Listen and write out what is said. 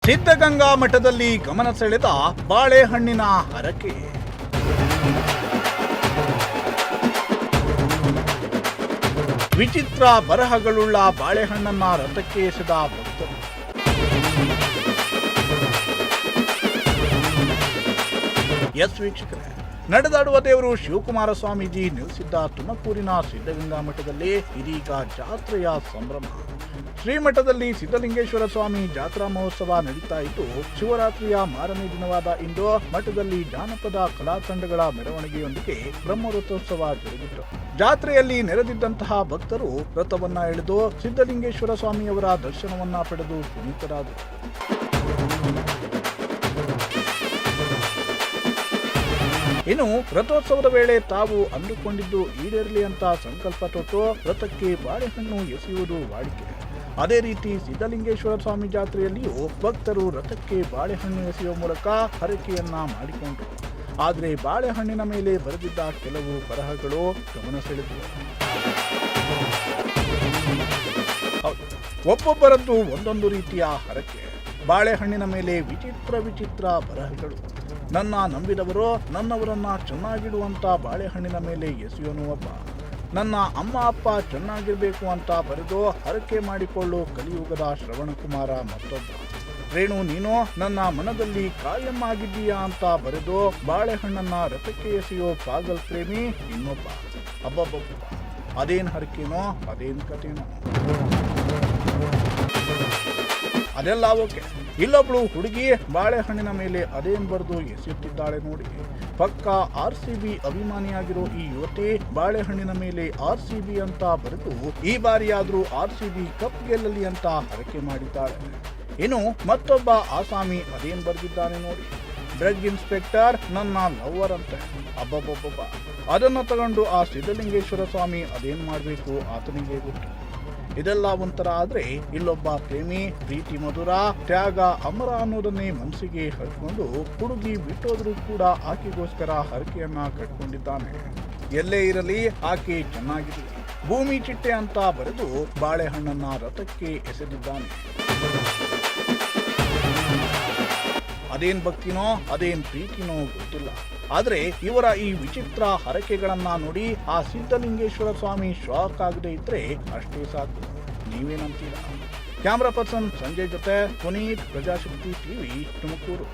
ಸಿದ್ಧಗಂಗಾ ಮಠದಲ್ಲಿ ಗಮನ ಸೆಳೆದ ಬಾಳೆಹಣ್ಣಿನ ಹರಕೆ. ವಿಚಿತ್ರ ಬರಹಗಳುಳ್ಳ ಬಾಳೆಹಣ್ಣನ್ನ ರಥಕ್ಕೆ ಎಸೆದ ಭಕ್ತರು. ಎಸ್ ವೀಕ್ಷಕರೇ, ನಡೆದಾಡುವ ದೇವರು ಶಿವಕುಮಾರ ಸ್ವಾಮೀಜಿ ನೆಲೆಸಿದ್ದ ತುಮಕೂರಿನ ಸಿದ್ಧಗಂಗಾ ಮಠದಲ್ಲಿ ಇದೀಗ ಜಾತ್ರೆಯ ಸಂಭ್ರಮ. ಶ್ರೀಮಠದಲ್ಲಿ ಸಿದ್ಧಲಿಂಗೇಶ್ವರ ಸ್ವಾಮಿ ಜಾತ್ರಾ ಮಹೋತ್ಸವ ನಡೀತಾ ಇದ್ದು, ಶಿವರಾತ್ರಿಯ ಮಾರನೇ ದಿನವಾದ ಇಂದು ಮಠದಲ್ಲಿ ಜಾನಪದ ಕಲಾ ತಂಡಗಳ ಮೆರವಣಿಗೆಯೊಂದಿಗೆ ಬ್ರಹ್ಮರಥೋತ್ಸವ ಜರುಗಿತು. ಜಾತ್ರೆಯಲ್ಲಿ ನೆರೆದಿದ್ದಂತಹ ಭಕ್ತರು ರಥವನ್ನ ಎಳೆದು ಸಿದ್ಧಲಿಂಗೇಶ್ವರ ಸ್ವಾಮಿಯವರ ದರ್ಶನವನ್ನ ಪಡೆದು ಪುನೀತರಾದರು. ಇನ್ನು ರಥೋತ್ಸವದ ವೇಳೆ ತಾವು ಅಂದುಕೊಂಡಿದ್ದು ಈಡೇರಲಿ ಅಂತ ಸಂಕಲ್ಪ ತೊಟ್ಟು ರಥಕ್ಕೆ ಬಾಳೆಹಣ್ಣು ಎಸೆಯುವುದು ವಾಡಿಕೆ. ಅದೇ ರೀತಿ ಸಿದ್ಧಲಿಂಗೇಶ್ವರ ಸ್ವಾಮಿ ಜಾತ್ರೆಯಲ್ಲಿಯೂ ಭಕ್ತರು ರಥಕ್ಕೆ ಬಾಳೆಹಣ್ಣು ಎಸೆಯುವ ಮೂಲಕ ಹರಕೆಯನ್ನ ಮಾಡಿಕೊಂಡರು. ಆದರೆ ಬಾಳೆಹಣ್ಣಿನ ಮೇಲೆ ಬರೆದಿದ್ದ ಕೆಲವು ಬರಹಗಳು ಗಮನ ಸೆಳೆದವು. ಒಬ್ಬೊಬ್ಬರದ್ದು ಒಂದೊಂದು ರೀತಿಯ ಹರಕೆ. ಬಾಳೆಹಣ್ಣಿನ ಮೇಲೆ ವಿಚಿತ್ರ ಬರಹಗಳು. ನನ್ನ ನಂಬಿದವರು ನನ್ನವರನ್ನ ಚೆನ್ನಾಗಿಡುವಂತ ಬಾಳೆಹಣ್ಣಿನ ಮೇಲೆ ಎಸೆಯೋನು ಒಬ್ಬ. ನನ್ನ ಅಮ್ಮ ಅಪ್ಪ ಚೆನ್ನಾಗಿರ್ಬೇಕು ಅಂತ ಬರೆದು ಹರಕೆ ಮಾಡಿಕೊಳ್ಳೋ ಕಲಿಯುಗದ ಶ್ರವಣಕುಮಾರ ಮತ್ತೊಬ್ಬ. ರೇಣು, ನೀನು ನನ್ನ ಮನದಲ್ಲಿ ಕಾಯಂ ಆಗಿದ್ದೀಯಾ ಅಂತ ಬರೆದು ಬಾಳೆಹಣ್ಣನ್ನ ರಥಕ್ಕೆ ಎಸೆಯೋ ಪಾಗಲ್ ಪ್ರೇಮಿ ಇನ್ನೊಬ್ಬ. ಅಬ್ಬಬ್ಬಬ್ಬ, ಅದೇನ್ ಹರಕೆನೋ ಅದೇನ್ ಕಥೆನೋ. ಅದೆಲ್ಲ ಓಕೆ. ಇಲ್ಲೊಬ್ಳು ಹುಡುಗಿ ಬಾಳೆಹಣ್ಣಿನ ಮೇಲೆ ಅದೇನ್ ಬರೆದು ಎಸೆಯುತ್ತಿದ್ದಾಳೆ ನೋಡಿ. ಪಕ್ಕ RCB ಅಭಿಮಾನಿಯಾಗಿರೋ ಈ ಯುವತಿ ಬಾಳೆಹಣ್ಣಿನ ಮೇಲೆ RCB ಅಂತ ಬರೆದು ಈ ಬಾರಿಯಾದ್ರೂ RCB ಕಪ್ ಗೆಲ್ಲಲಿ ಅಂತ ಹರಕೆ ಮಾಡಿದ್ದಾಳೆ. ಇನ್ನು ಮತ್ತೊಬ್ಬ ಆಸಾಮಿ ಅದೇನ್ ಬರೆದಿದ್ದಾನೆ ನೋಡಿ. ಡ್ರಗ್ ಇನ್ಸ್ಪೆಕ್ಟರ್ ನನ್ನ ಲವ್ವರ್ ಅಂತೆ. ಅಬ್ಬಬ್ಬಬ್ಬ, ಅದನ್ನು ತಗೊಂಡು ಆ ಸಿದ್ಧಲಿಂಗೇಶ್ವರ ಸ್ವಾಮಿ ಅದೇನ್ ಮಾಡ್ಬೇಕು ಆತನಿಗೆ ಗೊತ್ತು. ಇದೆಲ್ಲ ಒಂಥರ ಆದ್ರೆ ಇಲ್ಲೊಬ್ಬ ಪ್ರೇಮಿ ಪ್ರೀತಿ ಮಧುರ ತ್ಯಾಗ ಅಮರ ಅನ್ನೋದನ್ನೇ ಮನಸ್ಸಿಗೆ ಹಚ್ಕೊಂಡು ಹುಡುಗಿ ಬಿಟ್ಟೋದ್ರೂ ಕೂಡ ಆಕೆಗೋಸ್ಕರ ಹರಕೆಯನ್ನ ಕಟ್ಕೊಂಡಿದ್ದಾನೆ. ಎಲ್ಲೇ ಇರಲಿ ಆಕೆ ಚೆನ್ನಾಗಿರಲಿ, ಭೂಮಿ ಚಿಟ್ಟೆ ಅಂತ ಬರೆದು ಬಾಳೆಹಣ್ಣನ್ನ ರಥಕ್ಕೆ ಎಸೆದಿದ್ದಾನೆ. ಅದೇನ್ ಭಕ್ತಿನೋ ಅದೇನ್ ಪ್ರೀತಿನೋ ಗೊತ್ತಿಲ್ಲ. ಆದ್ರೆ ಇವರ ಈ ವಿಚಿತ್ರ ಹರಕೆಗಳನ್ನ ನೋಡಿ ಆ ಸಿದ್ಧಲಿಂಗೇಶ್ವರ ಸ್ವಾಮಿ ಶಾಕ್ ಆಗದೆ ಇದ್ರೆ ಅಷ್ಟೇ ಸಾಕು. ನೀವೇನಂತೀರಾ? ಕ್ಯಾಮ್ರಾ ಪರ್ಸನ್ ಸಂಜಯ್ ಜೊತೆ ಪುನೀತ್, ಪ್ರಜಾಶಕ್ತಿ ಟಿವಿ, ತುಮಕೂರು.